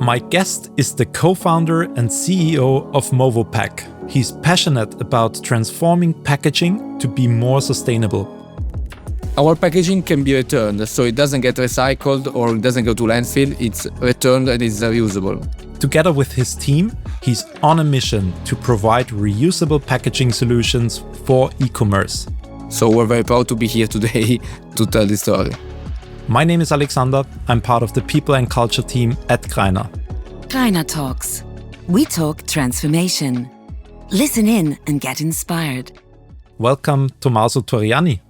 My guest is the co-founder and CEO of Movopack. He's passionate about transforming packaging to be more sustainable. Our packaging can be returned, so it doesn't get recycled or it doesn't go to landfill. It's returned and is reusable. Together with his team, he's on a mission to provide reusable packaging solutions for e-commerce. So we're very proud to be here today to tell this story. My name is Alexander. I'm part of the people and culture team at Greiner. Greiner Talks. We talk transformation. Listen in and get inspired. Welcome, Tomaso Torriani.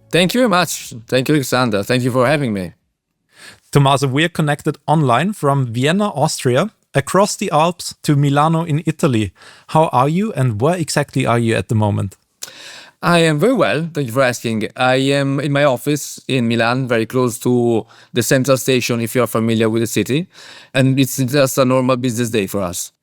Thank you very much. Thank you, Alexander. Thank you for having me. Tomaso, we are connected online from Vienna, Austria, across the Alps to Milano in Italy. How are you and where exactly are you at the moment? I am very well, thank you for asking. I am in my office in Milan, very close to the central station, if you're familiar with the city. And it's just a normal business day for us.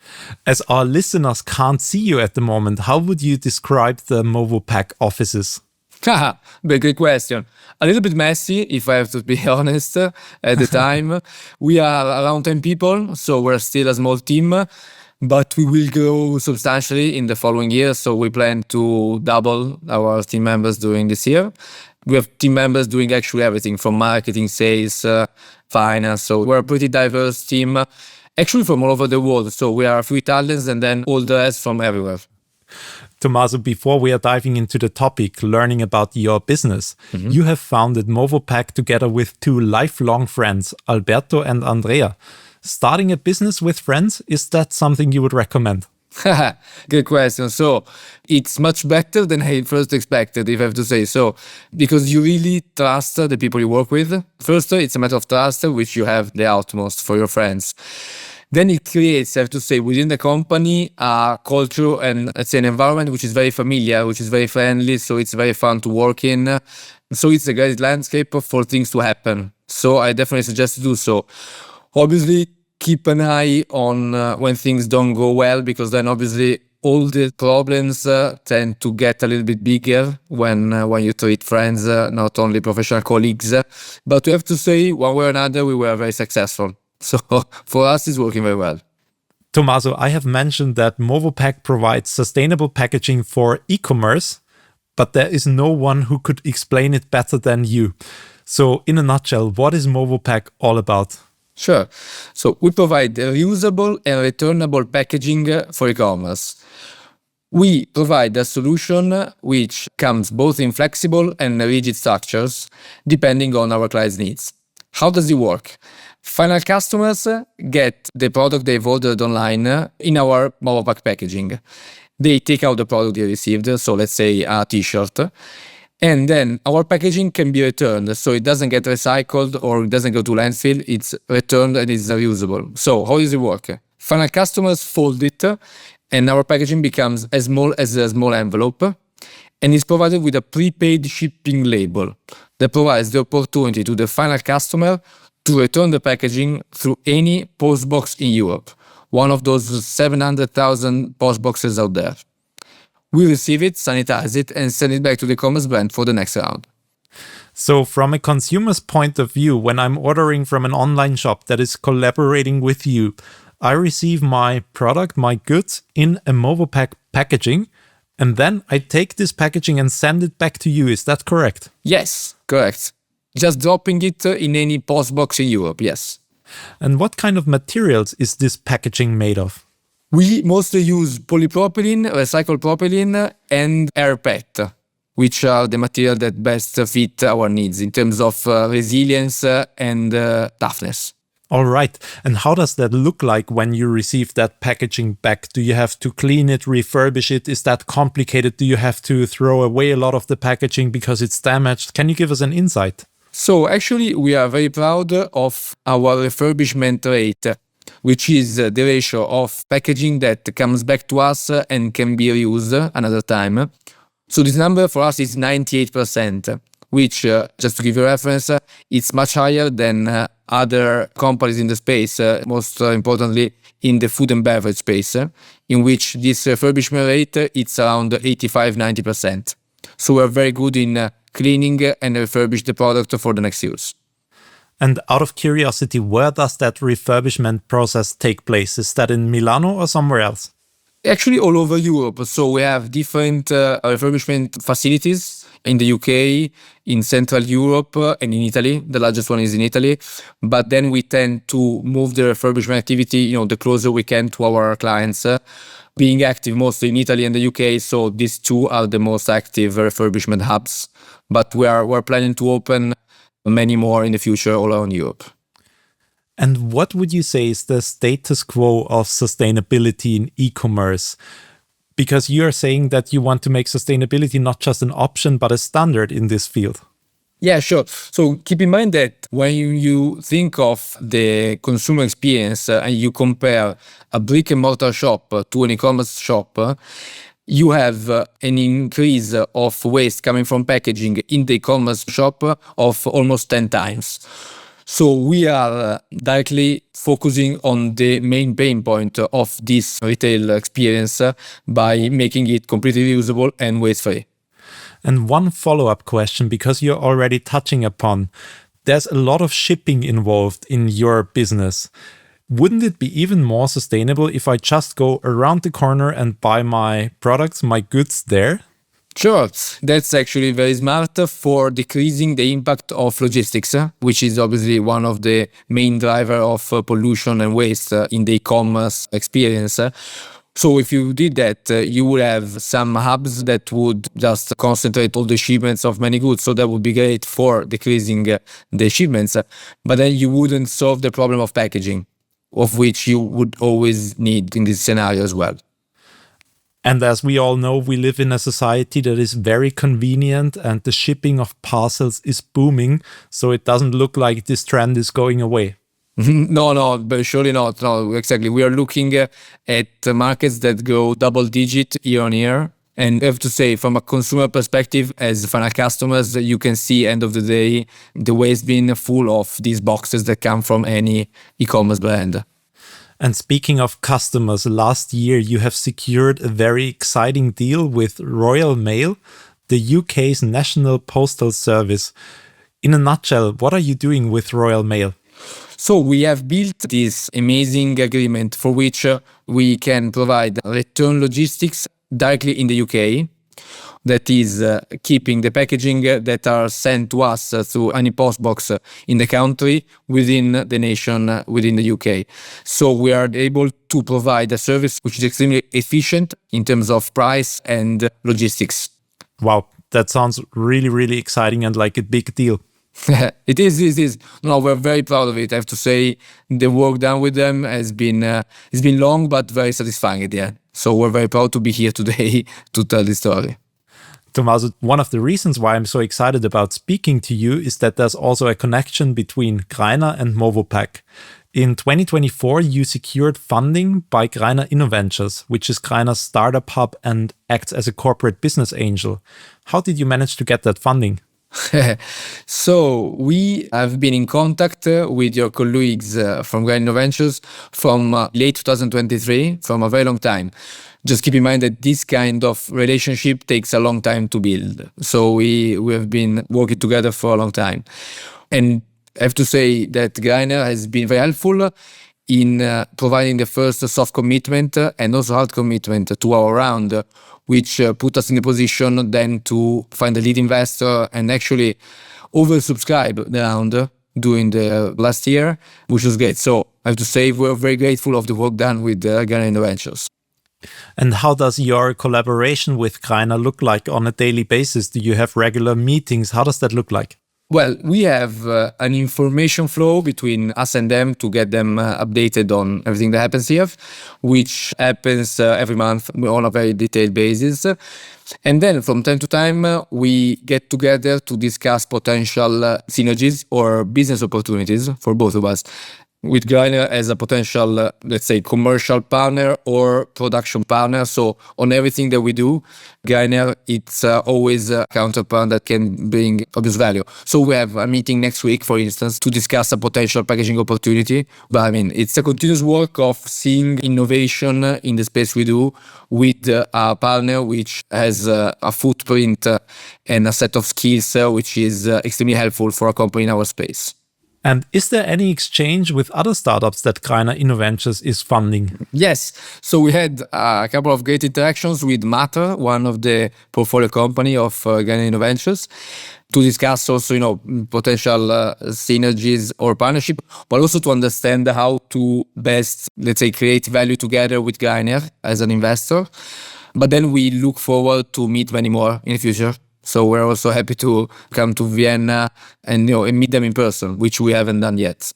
As our listeners can't see you at the moment, how would you describe the Movopack offices? Haha, very good question. A little bit messy, if I have to be honest, at the time. We are around 10 people, so we're still a small team. But we will grow substantially in the following year, so we plan to double our team members during this year. We have team members doing actually everything from marketing, sales, finance, so we're a pretty diverse team, actually from all over the world. So we are a few Italians and then all the rest from everywhere. Tomaso, before we are diving into the topic, learning about your business, you have founded Movopack together with two lifelong friends, Alberto and Andrea. Starting a business with friends, is that something you would recommend? Good question. So it's much better than I first expected, if I have to say so, because you really trust the people you work with. First, it's a matter of trust, which you have the utmost for your friends. Then it creates, I have to say, within the company, a culture and let's say an environment which is very familiar, which is very friendly, so it's very fun to work in. So it's a great landscape for things to happen. So I definitely suggest to do so. Obviously, keep an eye on when things don't go well, because then obviously all the problems tend to get a little bit bigger when you treat friends, not only professional colleagues. But we have to say, one way or another, we were very successful. So for us, it's working very well. Tomaso, I have mentioned that Movopack provides sustainable packaging for e-commerce, but there is no one who could explain it better than you. So in a nutshell, what is Movopack all about? Sure. So we provide reusable and returnable packaging for e-commerce. We provide a solution which comes both in flexible and rigid structures, depending on our clients' needs. How does it work? Final customers get the product they've ordered online in our Movopack packaging. They take out the product they received, so let's say a t-shirt, and then our packaging can be returned, so it doesn't get recycled or it doesn't go to landfill. It's returned and is reusable. So how does it work? Final customers fold it, and our packaging becomes as small as a small envelope, and is provided with a prepaid shipping label that provides the opportunity to the final customer to return the packaging through any post box in Europe, one of those 700,000 post boxes out there. We receive it, sanitize it, and send it back to the e-commerce brand for the next round. So from a consumer's point of view, when I'm ordering from an online shop that is collaborating with you, I receive my product, my goods in a Movopack packaging, and then I take this packaging and send it back to you. Is that correct? Yes, correct. Just dropping it in any post box in Europe, yes. And what kind of materials is this packaging made of? We mostly use polypropylene, recycled propylene, and air PET, which are the material that best fit our needs in terms of resilience and toughness. All right. And how does that look like when you receive that packaging back? Do you have to clean it, refurbish it? Is that complicated? Do you have to throw away a lot of the packaging because it's damaged? Can you give us an insight? So actually, we are very proud of our refurbishment rate, which is the ratio of packaging that comes back to us and can be reused another time. So this number for us is 98%, which, just to give you a reference, it's much higher than other companies in the space, most importantly in the food and beverage space, in which this refurbishment rate it's around 85-90%. So we're very good in cleaning and refurbish the product for the next use. And out of curiosity, where does that refurbishment process take place? Is that in Milano or somewhere else? Actually, all over Europe. So we have different refurbishment facilities in the UK, in Central Europe, and in Italy. The largest one is in Italy. But then we tend to move the refurbishment activity, the closer we can to our clients, being active mostly in Italy and the UK. So these two are the most active refurbishment hubs. But we're planning to open many more in the future all around Europe. And what would you say is the status quo of sustainability in e-commerce? Because you're saying that you want to make sustainability not just an option, but a standard in this field. Yeah, sure. So keep in mind that when you think of the consumer experience and you compare a brick and mortar shop to an e-commerce shop, you have an increase of waste coming from packaging in the e-commerce shop of almost 10 times. So we are directly focusing on the main pain point of this retail experience by making it completely reusable and waste-free. And one follow-up question, because you're already touching upon, there's a lot of shipping involved in your business. Wouldn't it be even more sustainable if I just go around the corner and buy my products, my goods there? Sure, that's actually very smart for decreasing the impact of logistics, which is obviously one of the main driver of pollution and waste in the e-commerce experience. So if you did that, you would have some hubs that would just concentrate all the shipments of many goods. So that would be great for decreasing the shipments, but then you wouldn't solve the problem of packaging, of which you would always need in this scenario as well. And as we all know, we live in a society that is very convenient and the shipping of parcels is booming. So it doesn't look like this trend is going away. No, but surely not. No, exactly. We are looking at markets that grow double digit year on year. And I have to say, from a consumer perspective, as final customers, you can see end of the day, the waste bin full of these boxes that come from any e-commerce brand. And speaking of customers, last year you have secured a very exciting deal with Royal Mail, the UK's national postal service. In a nutshell, what are you doing with Royal Mail? So we have built this amazing agreement for which we can provide return logistics directly in the UK. That is keeping the packaging that are sent to us through any post box in the country within the nation, within the UK. So we are able to provide a service which is extremely efficient in terms of price and logistics. Wow, that sounds really, really exciting and like a big deal. It is. No, we're very proud of it. I have to say the work done with them has been long but very satisfying at the end. So we're very proud to be here today to tell this story. Tomaso, one of the reasons why I'm so excited about speaking to you is that there's also a connection between Greiner and Movopack. In 2024, you secured funding by Greiner InnoVentures, which is Greiner's startup hub and acts as a corporate business angel. How did you manage to get that funding? So we have been in contact with your colleagues from Greiner InnoVentures from late 2023, from a very long time. Just keep in mind that this kind of relationship takes a long time to build. So we have been working together for a long time. And I have to say that Greiner has been very helpful in providing the first soft commitment and also hard commitment to our round, which put us in a position then to find a lead investor and actually oversubscribe the round during the last year, which was great. So I have to say we're very grateful of the work done with Greiner InnoVentures. And how does your collaboration with Greiner look like on a daily basis? Do you have regular meetings? How does that look like? Well, we have an information flow between us and them to get them updated on everything that happens here, which happens every month on a very detailed basis. And then from time to time, we get together to discuss potential synergies or business opportunities for both of us. With Greiner as a potential, let's say, commercial partner or production partner. So on everything that we do, Greiner, it's always a counterpart that can bring obvious value. So we have a meeting next week, for instance, to discuss a potential packaging opportunity. But I mean, it's a continuous work of seeing innovation in the space we do with a partner which has a footprint and a set of skills which is extremely helpful for a company in our space. And is there any exchange with other startups that Greiner InnoVentures is funding? Yes. So we had a couple of great interactions with Matter, one of the portfolio company of Greiner InnoVentures, to discuss also, potential synergies or partnership, but also to understand how to best, let's say, create value together with Greiner as an investor. But then we look forward to meet many more in the future. So we're also happy to come to Vienna and meet them in person, which we haven't done yet.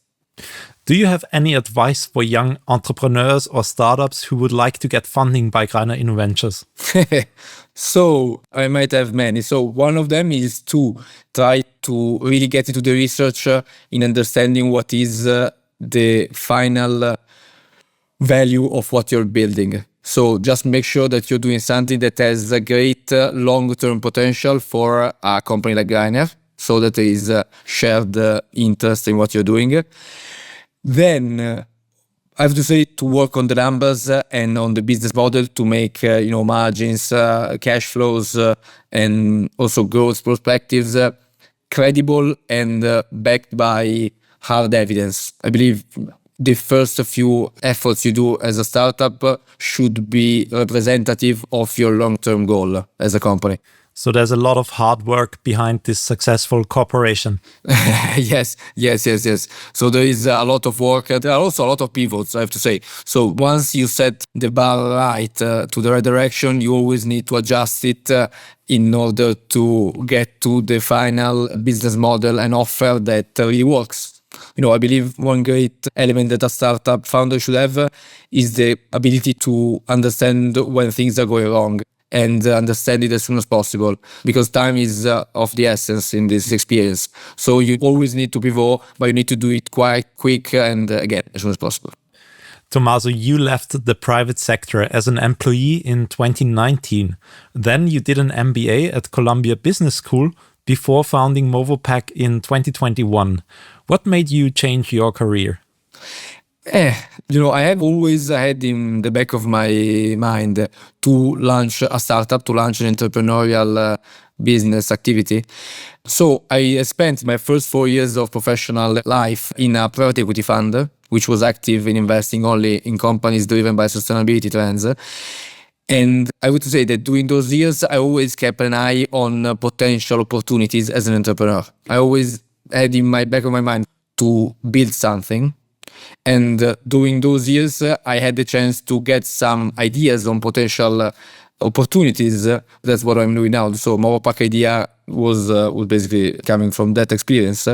Do you have any advice for young entrepreneurs or startups who would like to get funding by Greiner InnoVentures? So I might have many. So one of them is to try to really get into the research in understanding what is the final value of what you're building. So just make sure that you're doing something that has a great long-term potential for a company like Greiner, so that there is shared interest in what you're doing. Then I have to say to work on the numbers and on the business model to make margins, cash flows, and also growth perspectives credible and backed by hard evidence. I believe the first few efforts you do as a startup should be representative of your long-term goal as a company. So there's a lot of hard work behind this successful corporation. Yes. So there is a lot of work. There are also a lot of pivots, I have to say. So once you set the bar right to the right direction, you always need to adjust it in order to get to the final business model and offer that really works. I believe one great element that a startup founder should have is the ability to understand when things are going wrong and understand it as soon as possible, because time is of the essence in this experience. So you always need to pivot, but you need to do it quite quick and again, as soon as possible. Tomaso, you left the private sector as an employee in 2019. Then you did an MBA at Columbia Business School before founding Movopack in 2021. What made you change your career? I have always had in the back of my mind to launch a startup, to launch an entrepreneurial business activity. So I spent my first 4 years of professional life in a private equity fund, which was active in investing only in companies driven by sustainability trends. And I would say that during those years, I always kept an eye on potential opportunities as an entrepreneur. I always had in my back of my mind to build something. And during those years, I had the chance to get some ideas on potential opportunities. That's what I'm doing now. So Movopack idea was basically coming from that experience.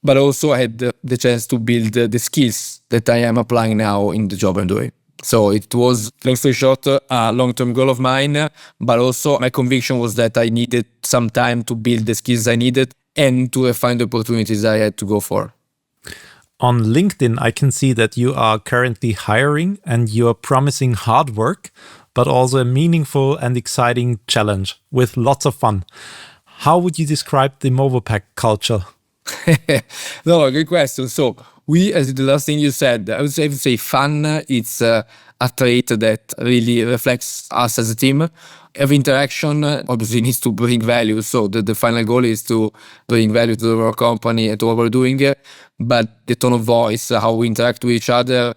But also I had the chance to build the skills that I am applying now in the job I'm doing. So it was, long story short, a long-term goal of mine, but also my conviction was that I needed some time to build the skills I needed and to find the opportunities I had to go for. On LinkedIn, I can see that you are currently hiring and you are promising hard work, but also a meaningful and exciting challenge with lots of fun. How would you describe the Movopack culture? No, good question. So we, as the last thing you said, I would say fun. It's a trait that really reflects us as a team. Every interaction obviously needs to bring value. So the final goal is to bring value to our company and to what we're doing. But the tone of voice, how we interact with each other,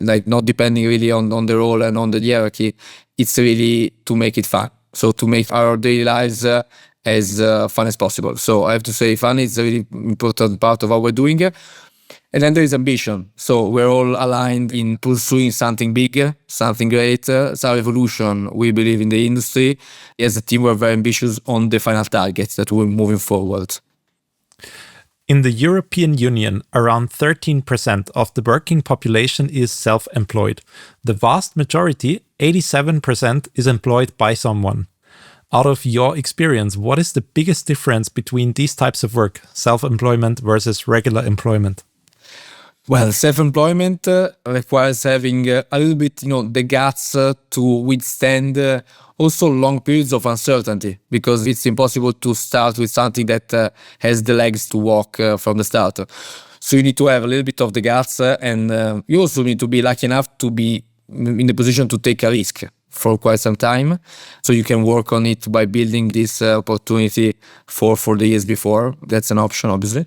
like not depending really on the role and on the hierarchy, it's really to make it fun. So to make our daily lives as fun as possible. So I have to say fun is a really important part of what we're doing. And then there is ambition. So we're all aligned in pursuing something big, something great. It's a revolution, we believe, in the industry. As a team, we're very ambitious on the final targets that we're moving forward. In the European Union, around 13% of the working population is self-employed. The vast majority, 87%, is employed by someone. Out of your experience, what is the biggest difference between these types of work, self-employment versus regular employment? Well, self-employment requires having a little bit, the guts to withstand also long periods of uncertainty, because it's impossible to start with something that has the legs to walk from the start. So you need to have a little bit of the guts and you also need to be lucky enough to be in the position to take a risk for quite some time. So you can work on it by building this opportunity for the years before. That's an option, obviously.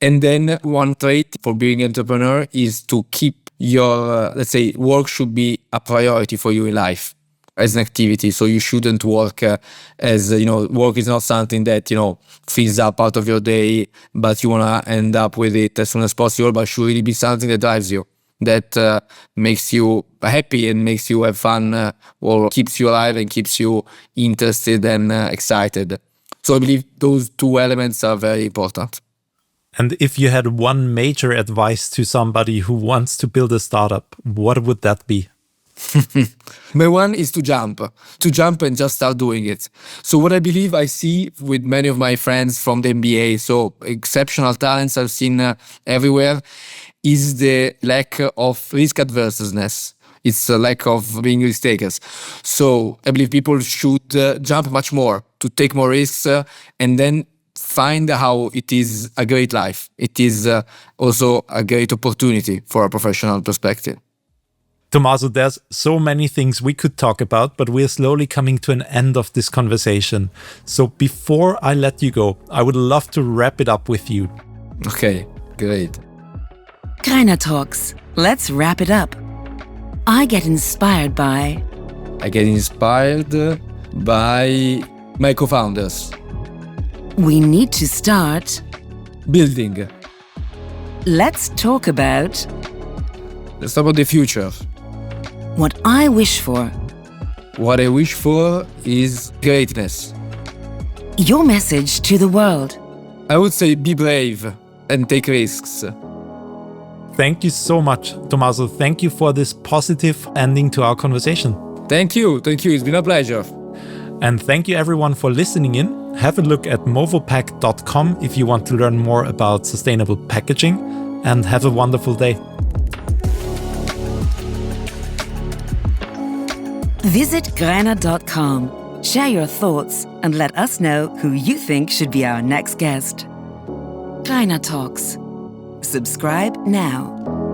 And then one trait for being an entrepreneur is to keep your, let's say, work should be a priority for you in life as an activity. So you shouldn't work as, work is not something that, fills up part of your day, but you want to end up with it as soon as possible, but should really be something that drives you, that makes you happy and makes you have fun, or keeps you alive and keeps you interested and excited. So I believe those two elements are very important. And if you had one major advice to somebody who wants to build a startup, what would that be? My one is to jump and just start doing it. So what I believe I see with many of my friends from the MBA, so exceptional talents I've seen everywhere, is the lack of risk adverseness. It's a lack of being risk takers. So I believe people should jump much more, to take more risks, and then find how it is a great life. It is also a great opportunity for a professional perspective. Tomaso, there's so many things we could talk about, but we're slowly coming to an end of this conversation. So before I let you go, I would love to wrap it up with you. Okay, great. Greiner Talks. Let's wrap it up. I get inspired by my co-founders. We need to start Building. Let's talk about Let's talk about the future. what I wish for. What I wish for is greatness. Your message to the world. I would say be brave and take risks. Thank you so much, Tomaso. Thank you for this positive ending to our conversation. Thank you. It's been a pleasure. And thank you everyone for listening in. Have a look at movopack.com if you want to learn more about sustainable packaging, and have a wonderful day. Visit Greiner.com. Share your thoughts and let us know who you think should be our next guest. Greiner Talks. Subscribe now.